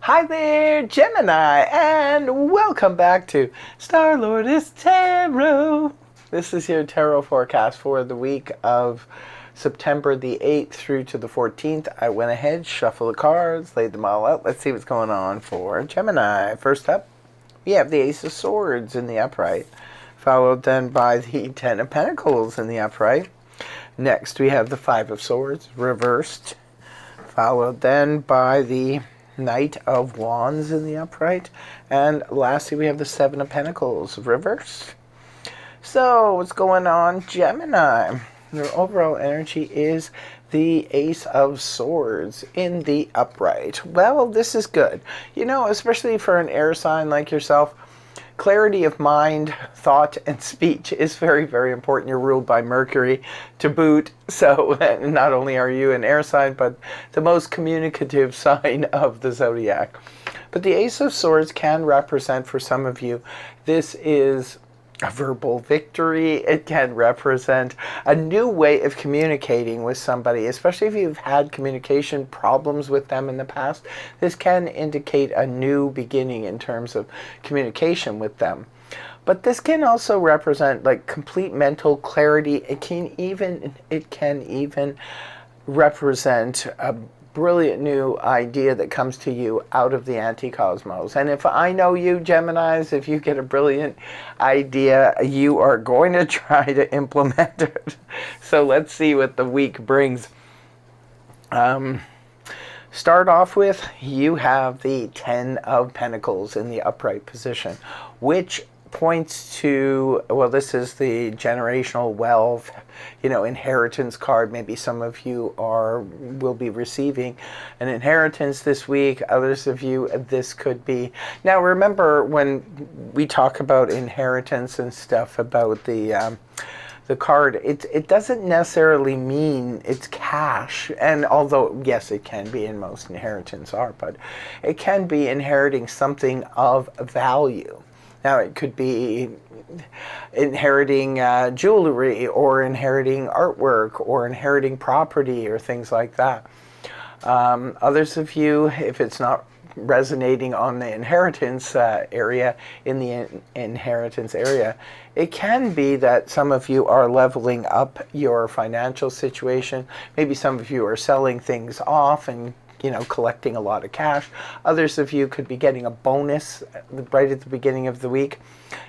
Hi there, Gemini, and welcome back to Star-Lord is Tarot. This is your tarot forecast for the week of September the 8th through to the 14th. I went ahead, shuffled the cards, laid them all out. Let's see what's going on for Gemini. First up, we have the Ace of Swords in the upright, followed then by the Ten of Pentacles in the upright. Next, we have the Five of Swords reversed, followed then by the Knight of Wands in the upright, and lastly we have the Seven of Pentacles reversed. So what's going on, Gemini? Your overall energy is the Ace of Swords in the upright. Well, this is good. You know, especially for an air sign like yourself, clarity of mind, thought, and speech is very, very important. You're ruled by Mercury to boot. So not only are you an air sign, but the most communicative sign of the zodiac. But the Ace of Swords can represent, for some of you, this is a verbal victory. It can represent a new way of communicating with somebody, especially if you've had communication problems with them in the past. This can indicate a new beginning in terms of communication with them. But this can also represent like complete mental clarity. It can even represent a brilliant new idea that comes to you out of the anti-cosmos. And if I know you, Geminis, if you get a brilliant idea, you are going to try to implement it. So let's see what the week brings. Start off with, you have the Ten of Pentacles in the upright position, which points to, well, this is the generational wealth, you know, inheritance card. Maybe some of you will be receiving an inheritance this week. Others of you, this could be. Now, remember when we talk about inheritance and stuff about the card, it doesn't necessarily mean it's cash. And although, yes, it can be, and most inheritance are, but it can be inheriting something of value. Now, it could be inheriting jewelry, or inheriting artwork, or inheriting property, or things like that. Others of you, if it's not resonating on the inheritance area, in the inheritance area, it can be that some of you are leveling up your financial situation. Maybe some of you are selling things off and, you know, collecting a lot of cash. Others of you could be getting a bonus right at the beginning of the week.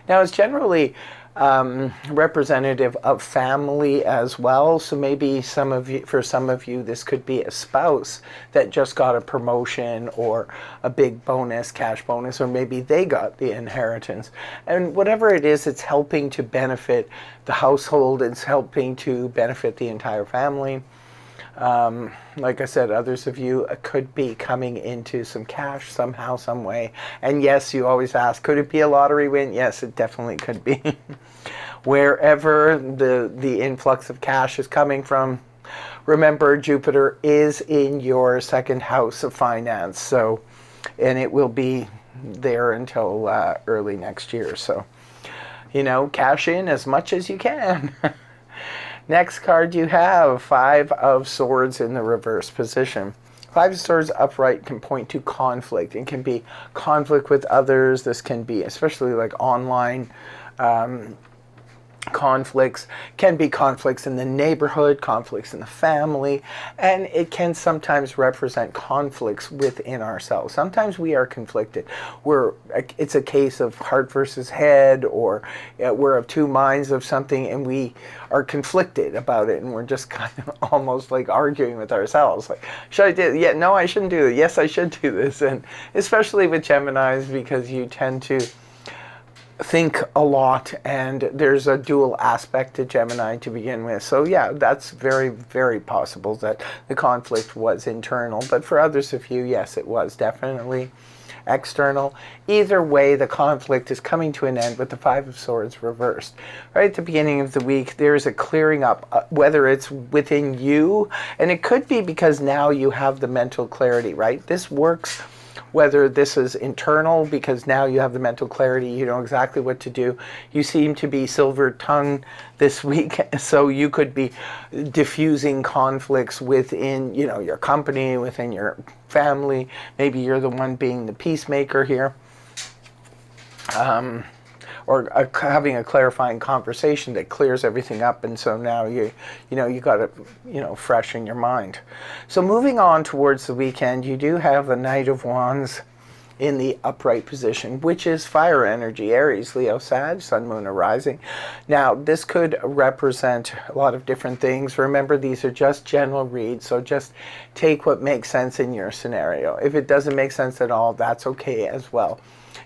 Now, it's generally representative of family as well. So maybe for some of you, this could be a spouse that just got a promotion or a big bonus, cash bonus, or maybe they got the inheritance. And whatever it is, it's helping to benefit the household. It's helping to benefit the entire family. Like I said, others of you could be coming into some cash somehow, some way. And yes, you always ask, could it be a lottery win? Yes, it definitely could be. Wherever the influx of cash is coming from, remember, Jupiter is in your second house of finance. So, and it will be there until early next year. So, you know, cash in as much as you can. Next card you have, Five of Swords in the reverse position. Five of Swords upright can point to conflict. It can be conflict with others. This can be especially like online conflicts, can be conflicts in the neighborhood, conflicts in the family, and it can sometimes represent conflicts within ourselves. Sometimes we are conflicted. It's a case of heart versus head, or we're of two minds of something, and we are conflicted about it, and we're just kind of almost like arguing with ourselves. Like, should I do it? Yeah, no, I shouldn't do it. Yes, I should do this. And especially with Geminis, because you tend to think a lot, and there's a dual aspect to Gemini to begin with. So yeah, that's very, very possible that the conflict was internal. But for others of you, yes, it was definitely external. Either way, the conflict is coming to an end with the Five of Swords reversed. Right at the beginning of the week, there's a clearing up, whether it's within you, and it could be because now you have the mental clarity, right? This works whether this is internal because now you have the mental clarity, you know exactly what to do. You seem to be silver-tongued this week, so you could be diffusing conflicts within, you know, your company, within your family. Maybe you're the one being the peacemaker here. Or having a clarifying conversation that clears everything up, and so now you got it, you know, fresh in your mind. So moving on towards the weekend, you do have the Knight of Wands in the upright position, which is fire energy, Aries, Leo, Sag, Sun, Moon, or Rising. Now, this could represent a lot of different things. Remember, these are just general reads, so just take what makes sense in your scenario. If it doesn't make sense at all, that's okay as well.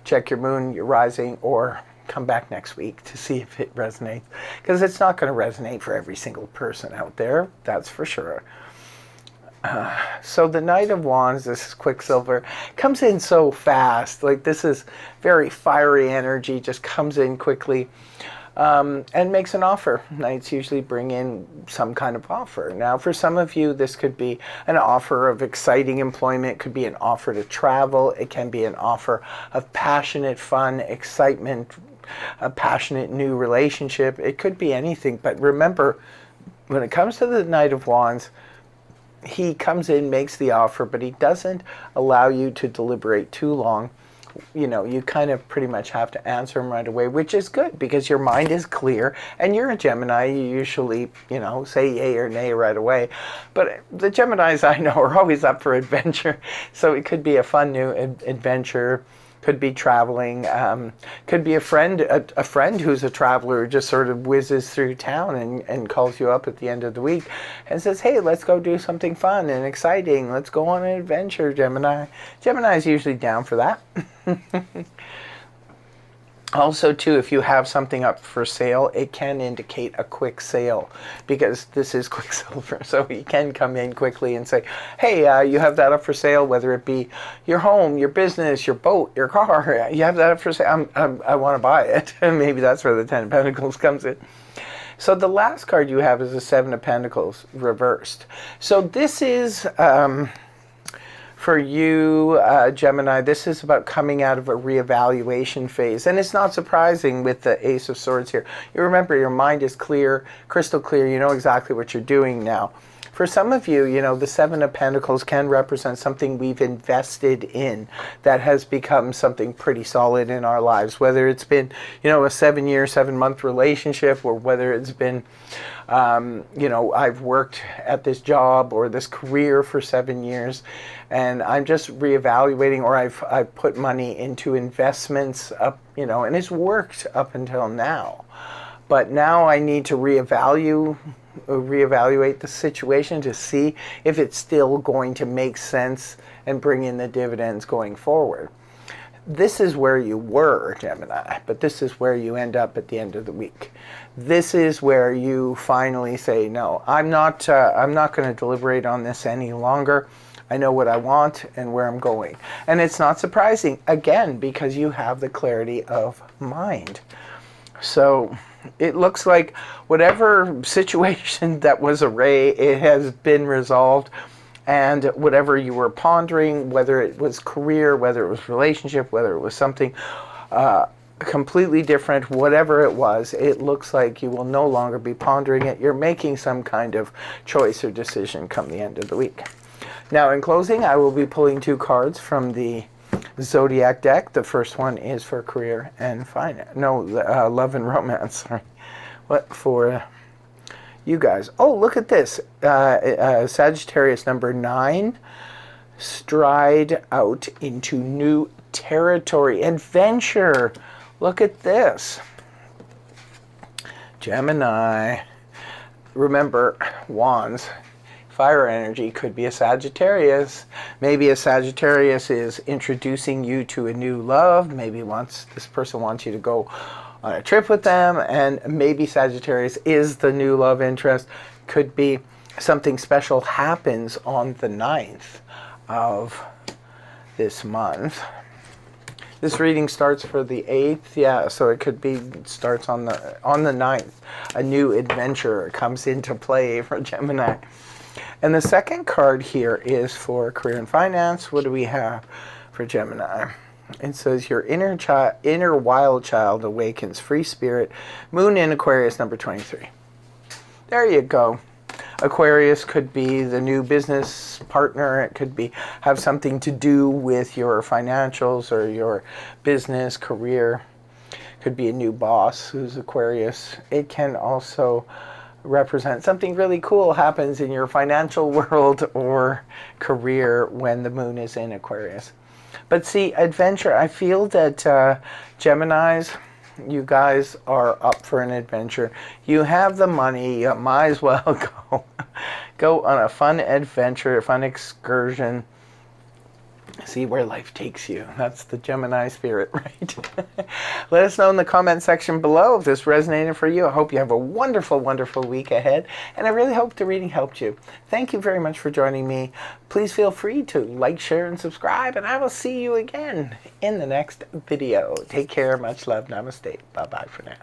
Check your moon, your rising, or come back next week to see if it resonates, because it's not going to resonate for every single person out there, that's for sure. So the Knight of Wands, this is Quicksilver, comes in so fast. Like, this is very fiery energy, just comes in quickly, and makes an offer. Knights usually bring in some kind of offer. Now, for some of you, this could be an offer of exciting employment, it could be an offer to travel, it can be an offer of passionate fun, excitement, a passionate new relationship. It could be anything, but remember, when it comes to the Knight of Wands, he comes in, makes the offer, but he doesn't allow you to deliberate too long. You know, you kind of pretty much have to answer him right away, which is good because your mind is clear, and you're a Gemini. You usually, you know, say yay or nay right away. But the Geminis I know are always up for adventure, so it could be a fun new adventure. Could be traveling, could be a friend who's a traveler who just sort of whizzes through town and calls you up at the end of the week and says, hey, let's go do something fun and exciting. Let's go on an adventure, Gemini. Gemini is usually down for that. Also, too, if you have something up for sale, it can indicate a quick sale because this is Quicksilver. So he can come in quickly and say, hey, you have that up for sale, whether it be your home, your business, your boat, your car. You have that up for sale. I want to buy it. And maybe that's where the Ten of Pentacles comes in. So the last card you have is the Seven of Pentacles reversed. So this is... for you, Gemini, this is about coming out of a reevaluation phase. And it's not surprising with the Ace of Swords here. You remember, your mind is clear, crystal clear. You know exactly what you're doing now. For some of you, you know, the Seven of Pentacles can represent something we've invested in that has become something pretty solid in our lives. Whether it's been, you know, a 7-year, 7-month relationship, or whether it's been, you know, I've worked at this job or this career for 7 years, and I'm just reevaluating, or I've put money into investments up, you know, and it's worked up until now. But now I need to reevaluate the situation to see if it's still going to make sense and bring in the dividends going forward. This is where you were, Gemini, but this is where you end up at the end of the week. This is where you finally say, no, I'm not going to deliberate on this any longer. I know what I want and where I'm going. And it's not surprising, again, because you have the clarity of mind. So it looks like whatever situation that was array, it has been resolved. And whatever you were pondering, whether it was career, whether it was relationship, whether it was something completely different, whatever it was, it looks like you will no longer be pondering it. You're making some kind of choice or decision come the end of the week. Now, in closing, I will be pulling 2 cards from the Zodiac deck. The first one is for career and finance. No, love and romance. Sorry. What for you guys? Oh, look at this. Sagittarius number 9. Stride out into new territory. Adventure. Look at this. Gemini. Remember, wands. Fire energy could be a Sagittarius. Maybe a Sagittarius is introducing you to a new love. Maybe this person wants you to go on a trip with them, and maybe Sagittarius is the new love interest. Could be something special happens on the 9th of this month. This reading starts for the 8th, yeah, so it could be starts on the 9th. A new adventure comes into play for Gemini. And the second card here is for career and finance. What do we have? for Gemini. It says your inner wild child awakens, free spirit, moon in Aquarius, number 23. There you go. Aquarius could be the new business partner. It could be have something to do with your financials or your business career. Could be a new boss who's Aquarius. It can also represent something really cool happens in your financial world or career when the moon is in Aquarius. But see, adventure, I feel that Geminis, you guys are up for an adventure. You have the money, you might as well go on a fun adventure, a fun excursion. See where life takes you. That's the Gemini spirit, right? Let us know in the comment section below if this resonated for you. I hope you have a wonderful, wonderful week ahead. And I really hope the reading helped you. Thank you very much for joining me. Please feel free to like, share, and subscribe. And I will see you again in the next video. Take care. Much love. Namaste. Bye-bye for now.